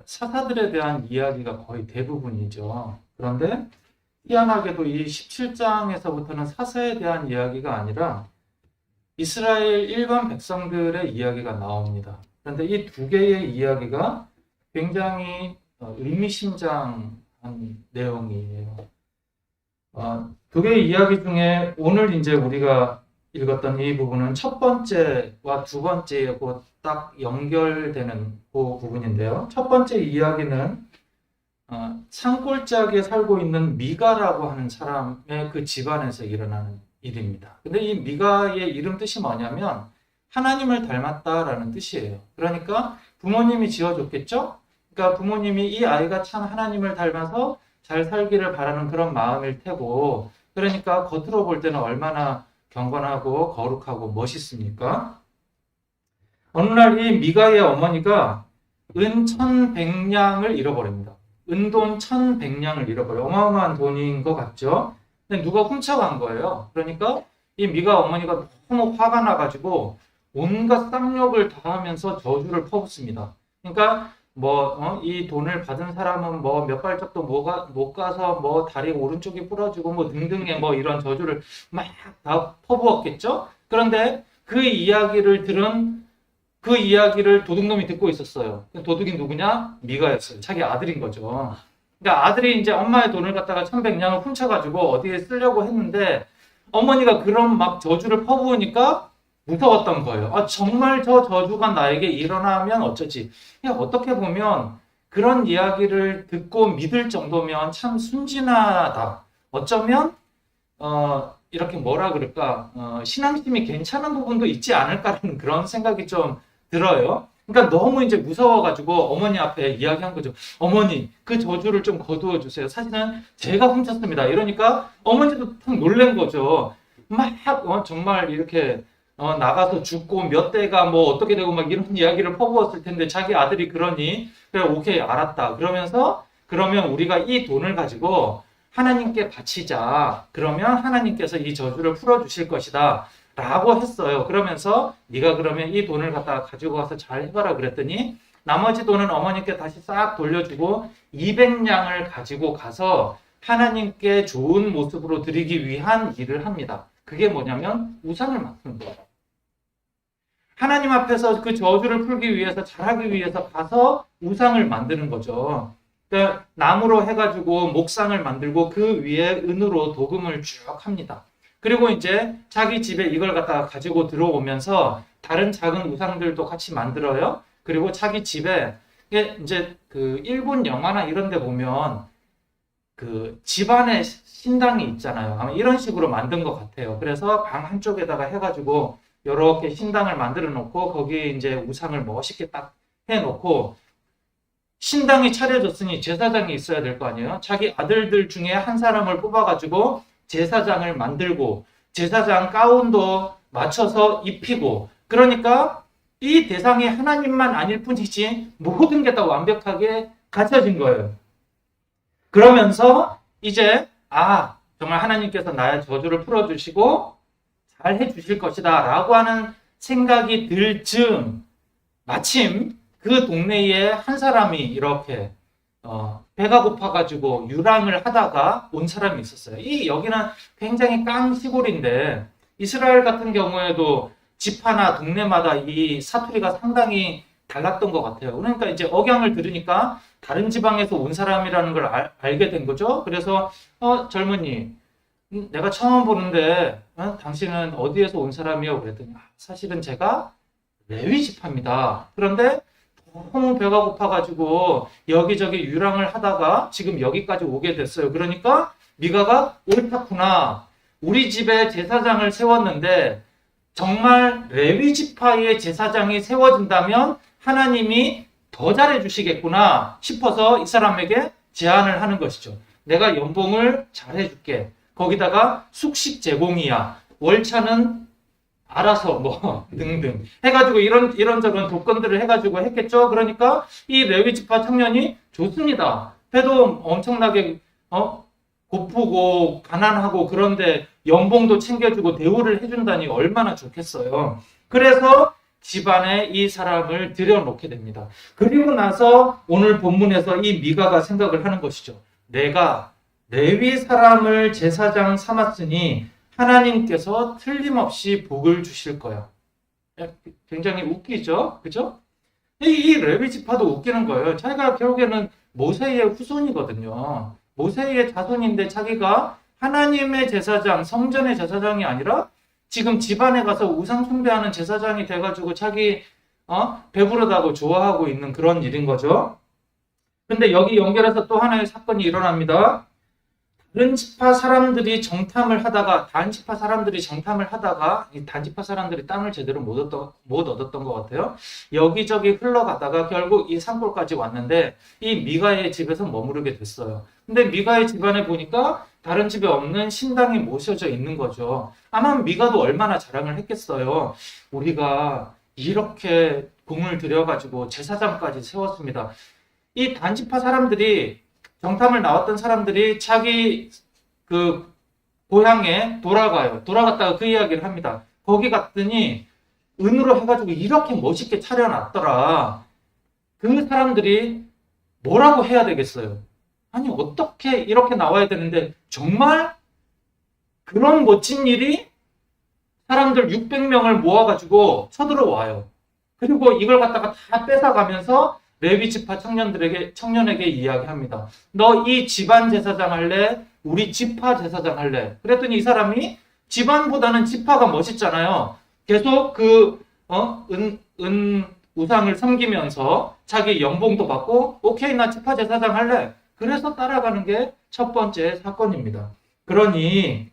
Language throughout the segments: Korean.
사사들에 대한 이야기가 거의 대부분이죠. 그런데 희한하게도 이 17장에서부터는 사사에 대한 이야기가 아니라 이스라엘 일반 백성들의 이야기가 나옵니다. 그런데 이 두 개의 이야기가 굉장히 의미심장한 내용이에요. 두 개의 이야기 중에 오늘 이제 우리가 읽었던 이 부분은 첫 번째와 두 번째하고 딱 연결되는 그 부분인데요. 첫 번째 이야기는 산골짜기에 살고 있는 미가라고 하는 사람의 그 집안에서 일어나는 일입니다. 근데 이 미가의 이름 뜻이 뭐냐면 하나님을 닮았다라는 뜻이에요. 그러니까 부모님이 지어줬겠죠? 그러니까 부모님이 이 아이가 참 하나님을 닮아서 잘 살기를 바라는 그런 마음일 테고, 그러니까 겉으로 볼 때는 얼마나 경건하고 거룩하고 멋있습니까? 어느 날 이 미가의 어머니가 은 1,100냥을 잃어버립니다. 은돈 1,100냥을 잃어버려요. 어마어마한 돈인 것 같죠? 근데 누가 훔쳐간 거예요. 그러니까 이 미가 어머니가 너무 화가 나가지고 온갖 쌍욕을 다 하면서 저주를 퍼붓습니다. 그러니까 이 돈을 받은 사람은 몇 발짝도 못 가서 다리 오른쪽이 부러지고 등등의 이런 저주를 막 다 퍼부었겠죠? 그런데 그 이야기를 도둑놈이 듣고 있었어요. 도둑이 누구냐? 미가였어요. 자기 아들인 거죠. 그러니까 아들이 이제 엄마의 돈을 갖다가 1,100냥을 훔쳐가지고 어디에 쓰려고 했는데 어머니가 그런 막 저주를 퍼부으니까 무서웠던 거예요. 정말 저 저주가 나에게 일어나면 어쩌지? 어떻게 보면 그런 이야기를 듣고 믿을 정도면 참 순진하다. 어쩌면 이렇게 뭐라 그럴까? 신앙심이 괜찮은 부분도 있지 않을까라는 그런 생각이 좀 들어요. 그러니까 너무 이제 무서워가지고 어머니 앞에 이야기한 거죠. 어머니, 그 저주를 좀 거두어 주세요. 사실은 제가 훔쳤습니다. 이러니까 어머니도 탁 놀란 거죠. 막 정말 이렇게 나가서 죽고 몇 대가 어떻게 되고 막 이런 이야기를 퍼부었을 텐데 자기 아들이 그러니 그래 오케이 알았다. 그러면서 그러면 우리가 이 돈을 가지고 하나님께 바치자. 그러면 하나님께서 이 저주를 풀어주실 것이다. 라고 했어요. 그러면서 네가 그러면 이 돈을 갖다가 가지고 가서 잘 해봐라 그랬더니 나머지 돈은 어머니께 다시 싹 돌려주고 200냥을 가지고 가서 하나님께 좋은 모습으로 드리기 위한 일을 합니다. 그게 뭐냐면 우상을 만드는 거예요. 하나님 앞에서 그 저주를 풀기 위해서 잘하기 위해서 가서 우상을 만드는 거죠. 그러니까 나무로 해가지고 목상을 만들고 그 위에 은으로 도금을 쭉 합니다. 그리고 이제 자기 집에 이걸 갖다가 가지고 들어오면서 다른 작은 우상들도 같이 만들어요. 그리고 자기 집에 이제 그 일본 영화나 이런 데 보면 그 집안에 신당이 있잖아요. 아마 이런 식으로 만든 것 같아요. 그래서 방 한쪽에다가 해가지고 이렇게 신당을 만들어 놓고 거기에 이제 우상을 멋있게 딱 해놓고 신당이 차려졌으니 제사장이 있어야 될 거 아니에요. 자기 아들들 중에 한 사람을 뽑아가지고 제사장을 만들고 제사장 가운도 맞춰서 입히고, 그러니까 이 대상이 하나님만 아닐 뿐이지 모든 게 다 완벽하게 갖춰진 거예요. 그러면서 이제 정말 하나님께서 나의 저주를 풀어주시고 잘 해주실 것이다 라고 하는 생각이 들 즈음 마침 그 동네에 한 사람이 이렇게 배가 고파가지고 유랑을 하다가 온 사람이 있었어요. 여기는 굉장히 깡 시골인데 이스라엘 같은 경우에도 집 하나 동네마다 이 사투리가 상당히 달랐던 것 같아요. 그러니까 이제 억양을 들으니까 다른 지방에서 온 사람이라는 걸 알게 된 거죠. 그래서 젊은이, 내가 처음 보는데 당신은 어디에서 온 사람이요? 그랬더니 사실은 제가 레위 지파입니다. 그런데 너무 배가 고파가지고 여기저기 유랑을 하다가 지금 여기까지 오게 됐어요. 그러니까 미가가 옳다구나. 우리 집에 제사장을 세웠는데 정말 레위 지파의 제사장이 세워진다면 하나님이 더 잘해주시겠구나 싶어서 이 사람에게 제안을 하는 것이죠. 내가 연봉을 잘해줄게. 거기다가 숙식 제공이야. 월차는 알아서 등등 해가지고 이런저런 조건들을 해가지고 했겠죠. 그러니까 이 레위 지파 청년이 좋습니다. 배도 엄청나게 고프고 가난하고 그런데 연봉도 챙겨주고 대우를 해준다니 얼마나 좋겠어요. 그래서 집안에 이 사람을 들여놓게 됩니다. 그리고 나서 오늘 본문에서 이 미가가 생각을 하는 것이죠. 내가 레위 사람을 제사장 삼았으니 하나님께서 틀림없이 복을 주실 거야. 굉장히 웃기죠? 그죠? 이 레위 지파도 웃기는 거예요. 자기가 결국에는 모세의 후손이거든요. 모세의 자손인데 자기가 하나님의 제사장, 성전의 제사장이 아니라 지금 집안에 가서 우상 숭배하는 제사장이 돼가지고 자기 배부르다고 좋아하고 있는 그런 일인 거죠. 근데 여기 연결해서 또 하나의 사건이 일어납니다. 다른 지파 사람들이 정탐을 하다가 이 단지파 사람들이 땅을 제대로 못 얻었던 것 같아요. 여기저기 흘러가다가 결국 이 산골까지 왔는데 이 미가의 집에서 머무르게 됐어요. 근데 미가의 집안에 보니까 다른 집에 없는 신당이 모셔져 있는 거죠. 아마 미가도 얼마나 자랑을 했겠어요. 우리가 이렇게 공을 들여가지고 제사장까지 세웠습니다. 이 단지파 사람들이 정탐을 나왔던 사람들이 자기 그 고향에 돌아가요. 돌아갔다가 그 이야기를 합니다. 거기 갔더니 은으로 해가지고 이렇게 멋있게 차려놨더라. 그 사람들이 뭐라고 해야 되겠어요? 아니 어떻게 이렇게 나와야 되는데 정말 그런 멋진 일이 사람들 600명을 모아가지고 쳐들어와요. 그리고 이걸 갖다가 다 뺏어가면서 레위 지파 청년에게 이야기합니다. 너 이 집안 제사장 할래? 우리 지파 제사장 할래? 그랬더니 이 사람이 집안보다는 지파가 멋있잖아요. 계속 우상을 섬기면서 자기 연봉도 받고 오케이 나 지파 제사장 할래. 그래서 따라가는 게 첫 번째 사건입니다. 그러니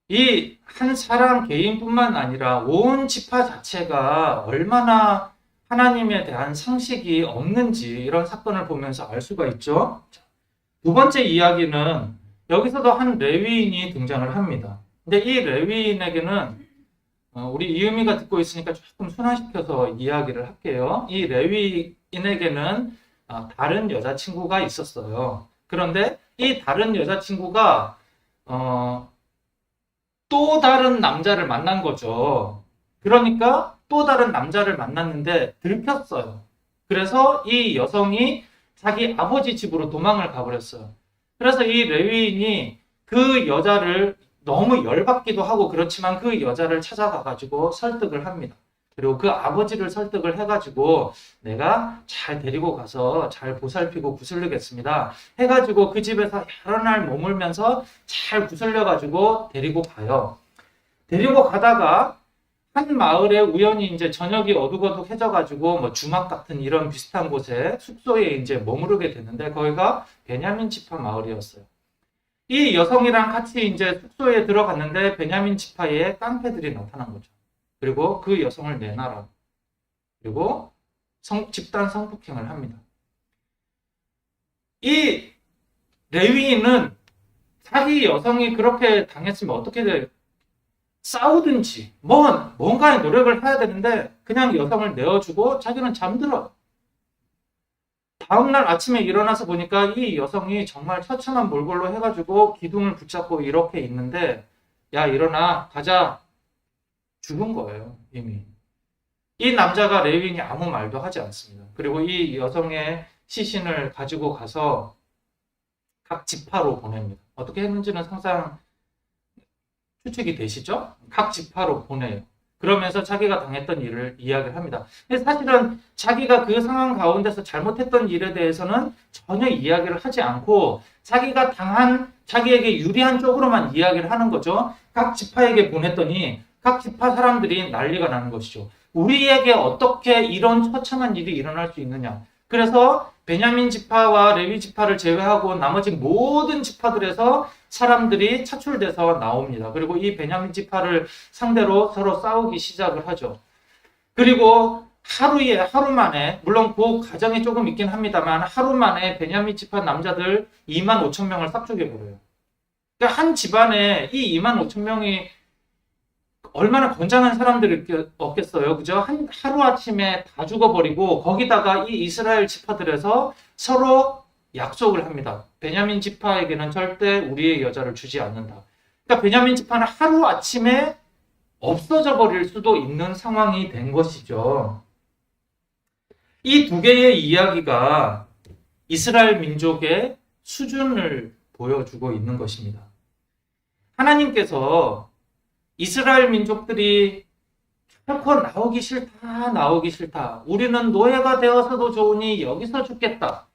이 한 사람 개인뿐만 아니라 온 지파 자체가 얼마나 하나님에 대한 상식이 없는지 이런 사건을 보면서 알 수가 있죠. 두 번째 이야기는 여기서도 한 레위인이 등장을 합니다. 근데 이 레위인에게는 우리 이음이가 듣고 있으니까 조금 순화시켜서 이야기를 할게요. 이 레위인에게는 다른 여자친구가 있었어요. 그런데 이 다른 여자친구가 또 다른 남자를 만난 거죠. 그러니까 또 다른 남자를 만났는데 들켰어요. 그래서 이 여성이 자기 아버지 집으로 도망을 가버렸어요. 그래서 이 레위인이 그 여자를 너무 열받기도 하고 그렇지만 그 여자를 찾아가가지고 설득을 합니다. 그리고 그 아버지를 설득을 해가지고 내가 잘 데리고 가서 잘 보살피고 구슬르겠습니다. 해가지고 그 집에서 여러 날 머물면서 잘 구슬려가지고 데리고 가요. 데리고 가다가 한 마을에 우연히 이제 저녁이 어둑어둑해져가지고 뭐 주막 같은 이런 비슷한 곳에 숙소에 이제 머무르게 됐는데 거기가 베냐민 지파 마을이었어요. 이 여성이랑 같이 이제 숙소에 들어갔는데 베냐민 지파의 깡패들이 나타난 거죠. 그리고 그 여성을 내놔라. 그리고 집단 성폭행을 합니다. 이 레위인은 자기 여성이 그렇게 당했으면 어떻게 돼요? 싸우든지 뭔가의 노력을 해야 되는데 그냥 여성을 내어주고 자기는 잠들어. 다음날 아침에 일어나서 보니까 이 여성이 정말 처참한 몰골로 해가지고 기둥을 붙잡고 이렇게 있는데 야 일어나 가자. 죽은 거예요 이미. 이 남자가 레위인이 아무 말도 하지 않습니다. 그리고 이 여성의 시신을 가지고 가서 각 지파로 보냅니다. 어떻게 했는지는 상상 추측이 되시죠? 각 지파로 보내요. 그러면서 자기가 당했던 일을 이야기를 합니다. 근데 사실은 자기가 그 상황 가운데서 잘못했던 일에 대해서는 전혀 이야기를 하지 않고 자기가 당한 자기에게 유리한 쪽으로만 이야기를 하는 거죠. 각 지파에게 보냈더니 각 지파 사람들이 난리가 나는 것이죠. 우리에게 어떻게 이런 처참한 일이 일어날 수 있느냐. 그래서 베냐민 지파와 레위 지파를 제외하고 나머지 모든 지파들에서 사람들이 차출돼서 나옵니다. 그리고 이 베냐민 지파를 상대로 서로 싸우기 시작을 하죠. 그리고 하루 만에 물론 그 과정이 조금 있긴 합니다만 하루 만에 베냐민 지파 남자들 2만 5천 명을 싹 죽여버려요. 그러니까 한 집안에 이 2만 5천 명이 얼마나 건장한 사람들이 없겠어요. 그죠? 하루아침에 다 죽어버리고 거기다가 이 이스라엘 지파들에서 서로 약속을 합니다. 베냐민 지파에게는 절대 우리의 여자를 주지 않는다. 그러니까 베냐민 지파는 하루아침에 없어져 버릴 수도 있는 상황이 된 것이죠. 이 두 개의 이야기가 이스라엘 민족의 수준을 보여주고 있는 것입니다. 하나님께서 이스라엘 민족들이 결코 나오기 싫다. 우리는 노예가 되어서도 좋으니 여기서 죽겠다.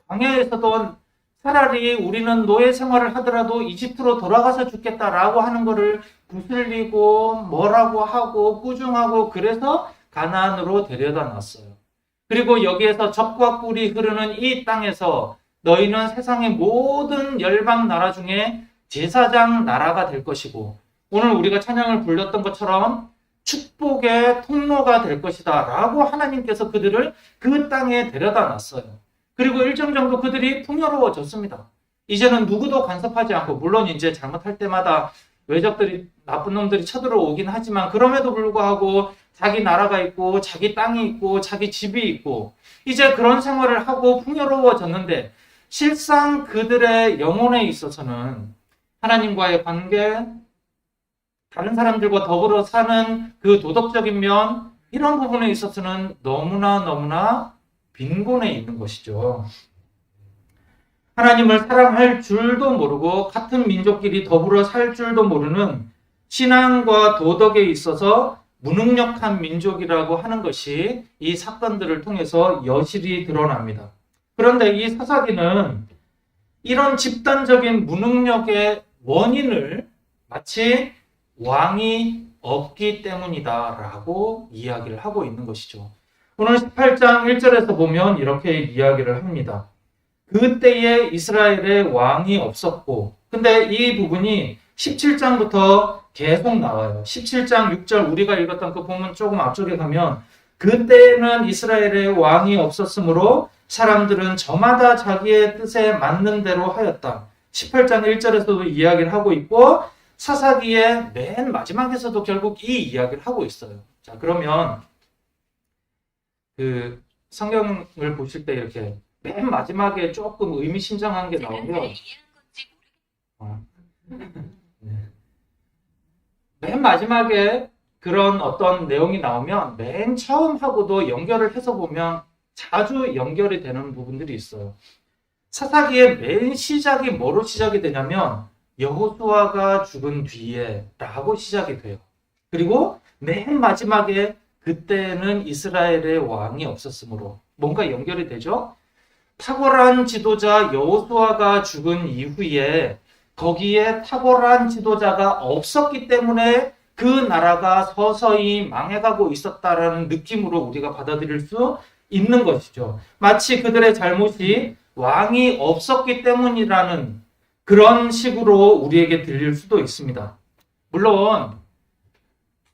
광야에서도 차라리 우리는 노예 생활을 하더라도 이집트로 돌아가서 죽겠다라고 하는 것을 부슬리고 뭐라고 하고 꾸중하고 그래서 가나안으로 데려다 놨어요. 그리고 여기에서 젖과 꿀이 흐르는 이 땅에서 너희는 세상의 모든 열방 나라 중에 제사장 나라가 될 것이고 오늘 우리가 찬양을 불렀던 것처럼 축복의 통로가 될 것이다 라고 하나님께서 그들을 그 땅에 데려다 놨어요. 그리고 일정 정도 그들이 풍요로워졌습니다. 이제는 누구도 간섭하지 않고 물론 이제 잘못할 때마다 외적들이 나쁜 놈들이 쳐들어오긴 하지만 그럼에도 불구하고 자기 나라가 있고 자기 땅이 있고 자기 집이 있고 이제 그런 생활을 하고 풍요로워졌는데 실상 그들의 영혼에 있어서는 하나님과의 관계, 다른 사람들과 더불어 사는 그 도덕적인 면 이런 부분에 있어서는 너무나 빈곤해 있는 것이죠. 하나님을 사랑할 줄도 모르고 같은 민족끼리 더불어 살 줄도 모르는 신앙과 도덕에 있어서 무능력한 민족이라고 하는 것이 이 사건들을 통해서 여실히 드러납니다. 그런데 이 사사기는 이런 집단적인 무능력의 원인을 마치 왕이 없기 때문이다라고 이야기를 하고 있는 것이죠. 오늘 18장 1절에서 보면 이렇게 이야기를 합니다. 그때에 이스라엘에 왕이 없었고, 근데 이 부분이 17장부터 계속 나와요. 17장 6절 우리가 읽었던 그 부분 조금 앞쪽에 가면 그때는 이스라엘에 왕이 없었으므로 사람들은 저마다 자기의 뜻에 맞는 대로 하였다. 18장 1절에서도 이야기를 하고 있고 사사기의 맨 마지막에서도 결국 이 이야기를 하고 있어요. 자, 그러면 그 성경을 보실 때 이렇게 맨 마지막에 조금 의미심장한 게 나오면 맨 마지막에 그런 어떤 내용이 나오면 맨 처음하고도 연결을 해서 보면 자주 연결이 되는 부분들이 있어요. 사사기의 맨 시작이 뭐로 시작이 되냐면 여호수아가 죽은 뒤에 라고 시작이 돼요. 그리고 맨 마지막에 그때는 이스라엘의 왕이 없었으므로 뭔가 연결이 되죠. 탁월한 지도자 여호수아가 죽은 이후에 거기에 탁월한 지도자가 없었기 때문에 그 나라가 서서히 망해가고 있었다라는 느낌으로 우리가 받아들일 수 있는 것이죠. 마치 그들의 잘못이 왕이 없었기 때문이라는 그런 식으로 우리에게 들릴 수도 있습니다. 물론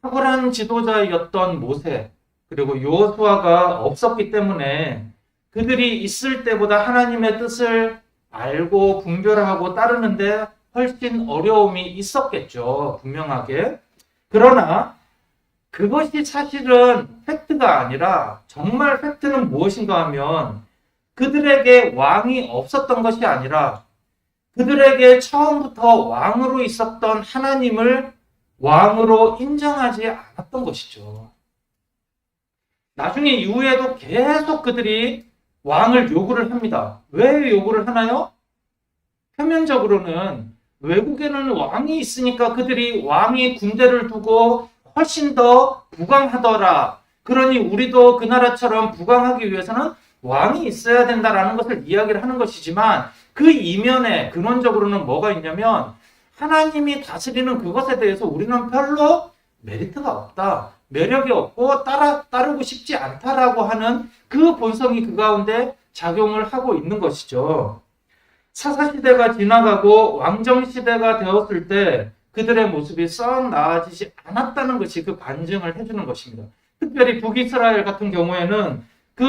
탁월한 지도자였던 모세 그리고 여호수아가 없었기 때문에 그들이 있을 때보다 하나님의 뜻을 알고 분별하고 따르는데 훨씬 어려움이 있었겠죠. 분명하게. 그러나 그것이 사실은 팩트가 아니라 정말 팩트는 무엇인가 하면 그들에게 왕이 없었던 것이 아니라 그들에게 처음부터 왕으로 있었던 하나님을 왕으로 인정하지 않았던 것이죠. 나중에 이후에도 계속 그들이 왕을 요구를 합니다. 왜 요구를 하나요? 표면적으로는 외국에는 왕이 있으니까 그들이 왕이 군대를 두고 훨씬 더 부강하더라. 그러니 우리도 그 나라처럼 부강하기 위해서는 왕이 있어야 된다라는 것을 이야기를 하는 것이지만 그 이면에 근원적으로는 뭐가 있냐면 하나님이 다스리는 그것에 대해서 우리는 별로 메리트가 없다. 매력이 없고 따르고 싶지 않다라고 하는 그 본성이 그 가운데 작용을 하고 있는 것이죠. 사사시대가 지나가고 왕정시대가 되었을 때 그들의 모습이 썩 나아지지 않았다는 것이 그 반증을 해주는 것입니다. 특별히 북이스라엘 같은 경우에는 그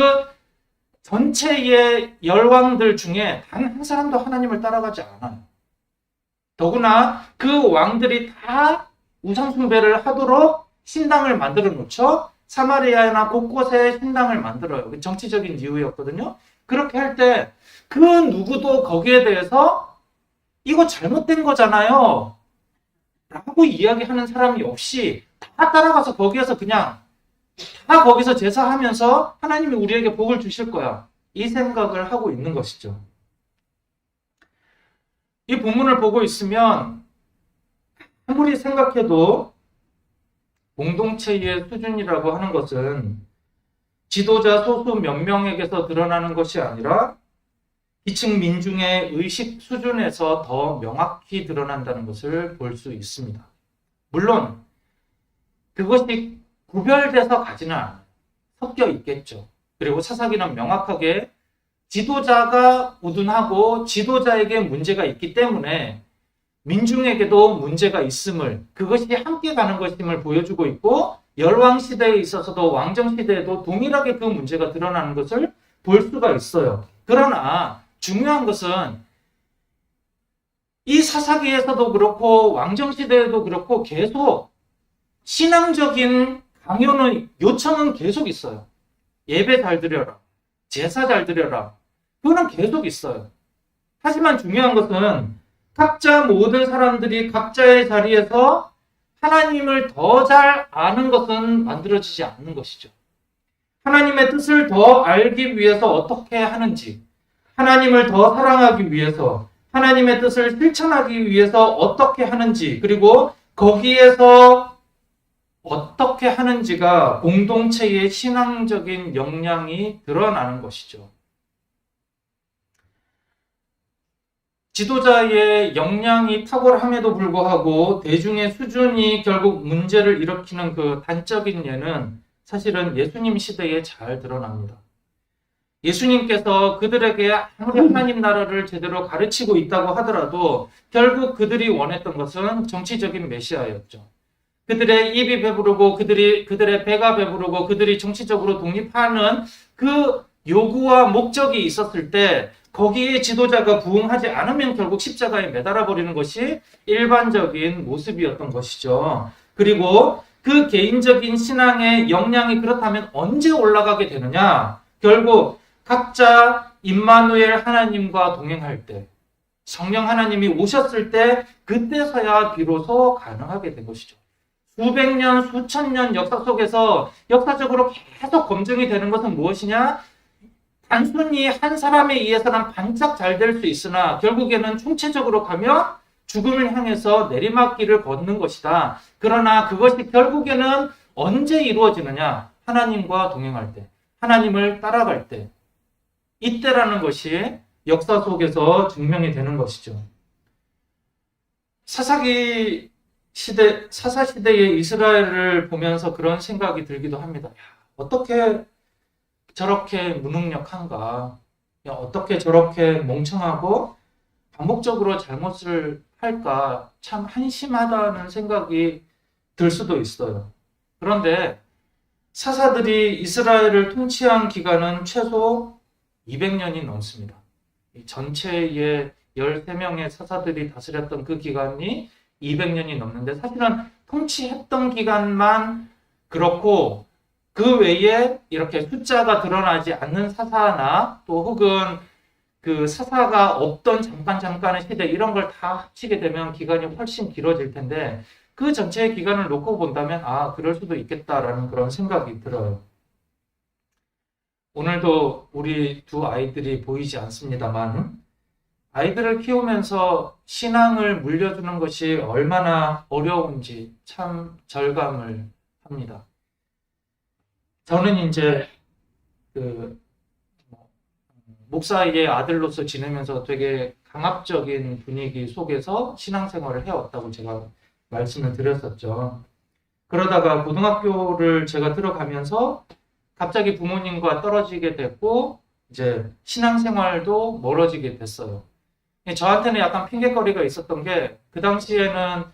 전체의 열왕들 중에 단 한 사람도 하나님을 따라가지 않아요. 더구나 그 왕들이 다 우상숭배를 하도록 신당을 만들어 놓죠. 사마리아나 곳곳에 신당을 만들어요. 정치적인 이유였거든요. 그렇게 할 때 그 누구도 거기에 대해서 이거 잘못된 거잖아요 라고 이야기하는 사람이 없이 다 따라가서 거기에서 그냥 다 거기서 제사하면서 하나님이 우리에게 복을 주실 거야. 이 생각을 하고 있는 것이죠. 이 본문을 보고 있으면 아무리 생각해도 공동체의 수준이라고 하는 것은 지도자 소수 몇 명에게서 드러나는 것이 아니라 기층 민중의 의식 수준에서 더 명확히 드러난다는 것을 볼 수 있습니다. 물론 그것이 구별돼서 가지는 않아요. 섞여 있겠죠. 그리고 사사기는 명확하게 지도자가 우둔하고 지도자에게 문제가 있기 때문에 민중에게도 문제가 있음을, 그것이 함께 가는 것임을 보여주고 있고, 열왕 시대에 있어서도 왕정 시대에도 동일하게 그 문제가 드러나는 것을 볼 수가 있어요. 그러나 중요한 것은 이 사사기에서도 그렇고 왕정 시대에도 그렇고 계속 신앙적인 강요는, 요청은 계속 있어요. 예배 잘 드려라, 제사 잘 드려라, 그거는 계속 있어요. 하지만 중요한 것은 각자 모든 사람들이 각자의 자리에서 하나님을 더 잘 아는 것은 만들어지지 않는 것이죠. 하나님의 뜻을 더 알기 위해서 어떻게 하는지, 하나님을 더 사랑하기 위해서, 하나님의 뜻을 실천하기 위해서 어떻게 하는지, 그리고 거기에서 어떻게 하는지가 공동체의 신앙적인 역량이 드러나는 것이죠. 지도자의 역량이 탁월함에도 불구하고 대중의 수준이 결국 문제를 일으키는 그 단적인 예는 사실은 예수님 시대에 잘 드러납니다. 예수님께서 그들에게 아무리 하나님 나라를 제대로 가르치고 있다고 하더라도 결국 그들이 원했던 것은 정치적인 메시아였죠. 그들의 입이 배부르고 그들의 배가 배부르고 그들이 정치적으로 독립하는 그 요구와 목적이 있었을 때 거기에 지도자가 부응하지 않으면 결국 십자가에 매달아 버리는 것이 일반적인 모습이었던 것이죠. 그리고 그 개인적인 신앙의 역량이 그렇다면 언제 올라가게 되느냐? 결국 각자 임마누엘 하나님과 동행할 때, 성령 하나님이 오셨을 때 그때서야 비로소 가능하게 된 것이죠. 수백 년, 수천 년 역사 속에서 역사적으로 계속 검증이 되는 것은 무엇이냐? 단순히 한 사람에 의해서는 반짝 잘 될 수 있으나 결국에는 총체적으로 가면 죽음을 향해서 내리막길을 걷는 것이다. 그러나 그것이 결국에는 언제 이루어지느냐? 하나님과 동행할 때, 하나님을 따라갈 때, 이때라는 것이 역사 속에서 증명이 되는 것이죠. 사사시대의 이스라엘을 보면서 그런 생각이 들기도 합니다. 어떻게 저렇게 무능력한가? 어떻게 저렇게 멍청하고 반복적으로 잘못을 할까? 참 한심하다는 생각이 들 수도 있어요. 그런데 사사들이 이스라엘을 통치한 기간은 최소 200년이 넘습니다. 전체의 13명의 사사들이 다스렸던 그 기간이 200년이 넘는데 사실은 통치했던 기간만 그렇고 그 외에 이렇게 숫자가 드러나지 않는 사사나 또 혹은 그 사사가 없던 잠깐의 시대 이런 걸 다 합치게 되면 기간이 훨씬 길어질 텐데 그 전체의 기간을 놓고 본다면 그럴 수도 있겠다라는 그런 생각이 들어요. 오늘도 우리 두 아이들이 보이지 않습니다만 아이들을 키우면서 신앙을 물려주는 것이 얼마나 어려운지 참 절감을 합니다. 저는 이제 목사의 아들로서 지내면서 되게 강압적인 분위기 속에서 신앙생활을 해왔다고 제가 말씀을 드렸었죠. 그러다가 고등학교를 제가 들어가면서 갑자기 부모님과 떨어지게 됐고 이제 신앙생활도 멀어지게 됐어요. 저한테는 약간 핑계거리가 있었던 게 그 당시에는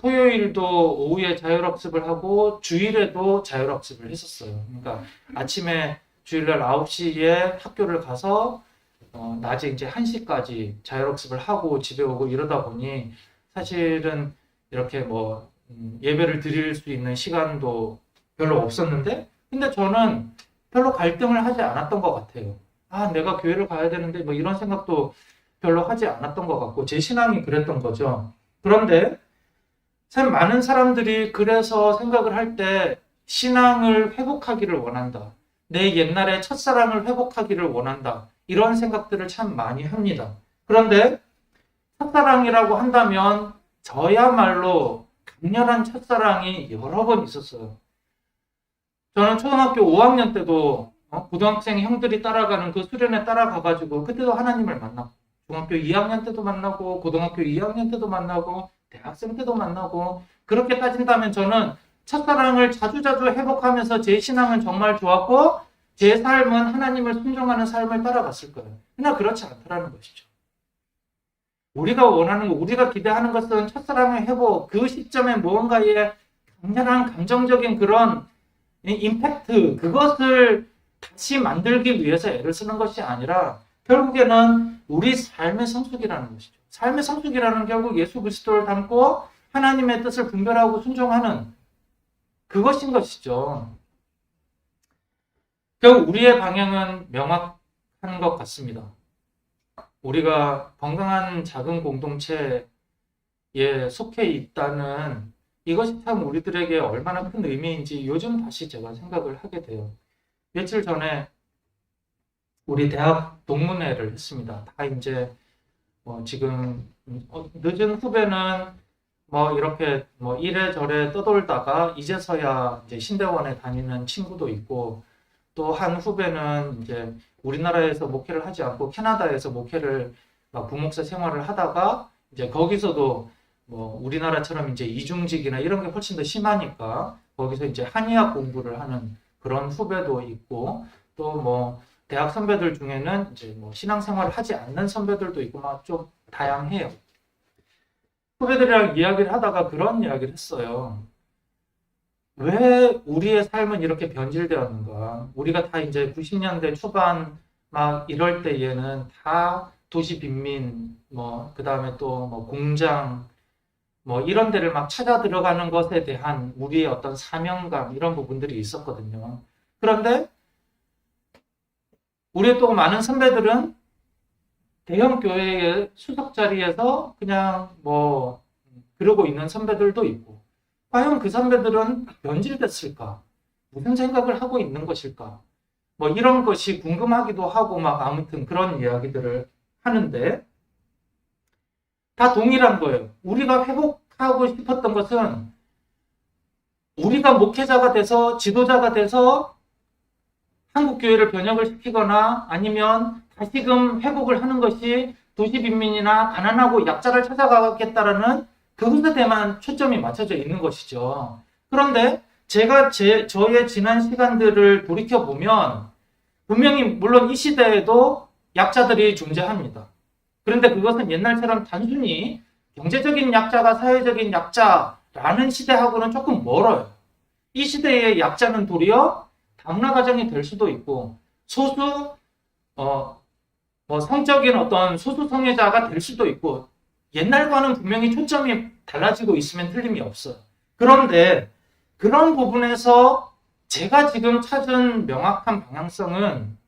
토요일도 오후에 자율학습을 하고 주일에도 자율학습을 했었어요. 그러니까 아침에 주일날 9시에 학교를 가서 낮에 이제 1시까지 자율학습을 하고 집에 오고 이러다 보니 사실은 이렇게 예배를 드릴 수 있는 시간도 별로 없었는데 근데 저는 별로 갈등을 하지 않았던 것 같아요. 내가 교회를 가야 되는데 이런 생각도 별로 하지 않았던 것 같고 제 신앙이 그랬던 거죠. 그런데 참 많은 사람들이 그래서 생각을 할 때 신앙을 회복하기를 원한다. 내 옛날의 첫사랑을 회복하기를 원한다. 이런 생각들을 참 많이 합니다. 그런데 첫사랑이라고 한다면 저야말로 강렬한 첫사랑이 여러 번 있었어요. 저는 초등학교 5학년 때도 고등학생 형들이 따라가는 그 수련회 따라가가지고 그때도 하나님을 만나고 중학교 2학년 때도 만나고 고등학교 2학년 때도 만나고 대학생 때도 만나고 그렇게 따진다면 저는 첫사랑을 자주자주 회복하면서 제 신앙은 정말 좋았고 제 삶은 하나님을 순종하는 삶을 따라갔을 거예요. 그러나 그렇지 않다라는 것이죠. 우리가 원하는 거, 우리가 기대하는 것은 첫사랑의 회복, 그 시점에 무언가의 강렬한 감정적인 그런 임팩트, 그것을 다시 만들기 위해서 애를 쓰는 것이 아니라 결국에는 우리 삶의 성숙이라는 것이죠. 삶의 성숙이라는 결국 예수 그리스도를 닮고 하나님의 뜻을 분별하고 순종하는 그것인 것이죠. 결국 우리의 방향은 명확한 것 같습니다. 우리가 건강한 작은 공동체에 속해 있다는 이것이 참 우리들에게 얼마나 큰 의미인지 요즘 다시 제가 생각을 하게 돼요. 며칠 전에 우리 대학 동문회를 했습니다. 다 이제 지금 늦은 후배는 이렇게 이래저래 떠돌다가 이제서야 이제 신대원에 다니는 친구도 있고 또 한 후배는 이제 우리나라에서 목회를 하지 않고 캐나다에서 목회를 부목사 생활을 하다가 이제 거기서도 우리나라처럼 이제 이중직이나 이런 게 훨씬 더 심하니까 거기서 이제 한의학 공부를 하는 그런 후배도 있고 또 대학 선배들 중에는 이제 신앙생활을 하지 않는 선배들도 있고 좀 다양해요. 후배들이랑 이야기를 하다가 그런 이야기를 했어요. 왜 우리의 삶은 이렇게 변질되었는가? 우리가 다 이제 90년대 초반 이럴 때에는 다 도시 빈민, 그 다음에 또 공장, 이런 데를 찾아 들어가는 것에 대한 우리의 어떤 사명감, 이런 부분들이 있었거든요. 그런데 우리 또 많은 선배들은 대형 교회의 수석 자리에서 그냥 그러고 있는 선배들도 있고, 과연 그 선배들은 변질됐을까? 무슨 생각을 하고 있는 것일까? 이런 것이 궁금하기도 하고 아무튼 그런 이야기들을 하는데 다 동일한 거예요. 우리가 회복하고 싶었던 것은 우리가 목회자가 돼서 지도자가 돼서 한국교회를 변혁을 시키거나 아니면 다시금 회복을 하는 것이 도시빈민이나 가난하고 약자를 찾아가겠다라는 그것에 대한 초점이 맞춰져 있는 것이죠. 그런데 제가 저의 지난 시간들을 돌이켜보면 분명히 물론 이 시대에도 약자들이 존재합니다. 그런데 그것은 옛날처럼 단순히 경제적인 약자가 사회적인 약자라는 시대하고는 조금 멀어요. 이 시대의 약자는 도리어 다문화 가정이 될 수도 있고 소수 성적인 어떤 소수 성애자가 될 수도 있고 옛날과는 분명히 초점이 달라지고 있으면 틀림이 없어요. 그런데 그런 부분에서 제가 지금 찾은 명확한 방향성은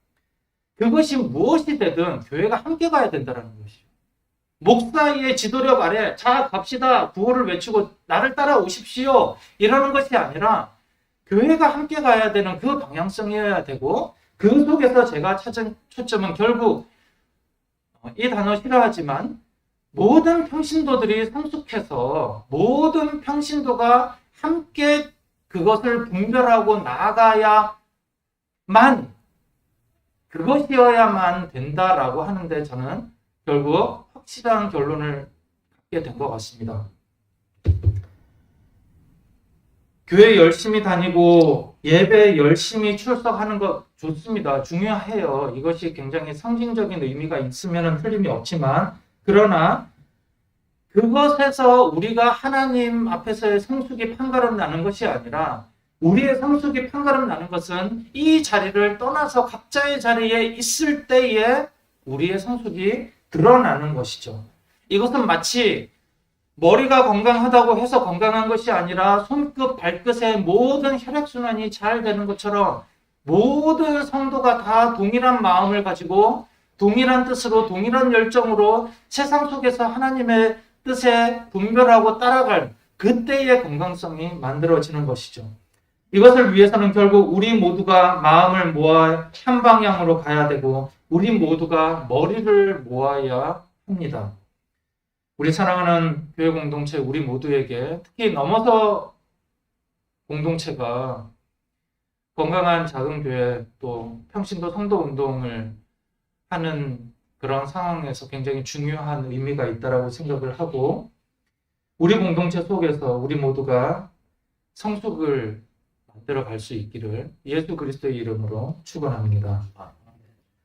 그것이 무엇이 되든 교회가 함께 가야 된다는 것이죠. 목사의 지도력 아래 자 갑시다 구호를 외치고 나를 따라오십시오 이러는 것이 아니라 교회가 함께 가야 되는 그 방향성이어야 되고 그 속에서 제가 찾은 초점은 결국 이 단어 싫어하지만 모든 평신도들이 성숙해서 모든 평신도가 함께 그것을 분별하고 나아가야만 그것이어야만 된다라고 하는데 저는 결국 확실한 결론을 갖게 된 것 같습니다. 교회 열심히 다니고 예배 열심히 출석하는 것 좋습니다. 중요해요. 이것이 굉장히 상징적인 의미가 있으면 틀림이 없지만 그러나 그것에서 우리가 하나님 앞에서의 성숙이 판가름 나는 것이 아니라 우리의 성숙이 판가름 나는 것은 이 자리를 떠나서 각자의 자리에 있을 때에 우리의 성숙이 드러나는 것이죠. 이것은 마치 머리가 건강하다고 해서 건강한 것이 아니라 손끝, 발끝의 모든 혈액순환이 잘 되는 것처럼 모든 성도가 다 동일한 마음을 가지고 동일한 뜻으로 동일한 열정으로 세상 속에서 하나님의 뜻에 분별하고 따라갈 그때의 건강성이 만들어지는 것이죠. 이것을 위해서는 결국 우리 모두가 마음을 모아 한 방향으로 가야 되고 우리 모두가 머리를 모아야 합니다. 우리 사랑하는 교회 공동체 우리 모두에게 특히 넘어서 공동체가 건강한 작은 교회 또 평신도 성도 운동을 하는 그런 상황에서 굉장히 중요한 의미가 있다라고 생각을 하고 우리 공동체 속에서 우리 모두가 성숙을 만들어 갈 수 있기를 예수 그리스도의 이름으로 축원합니다.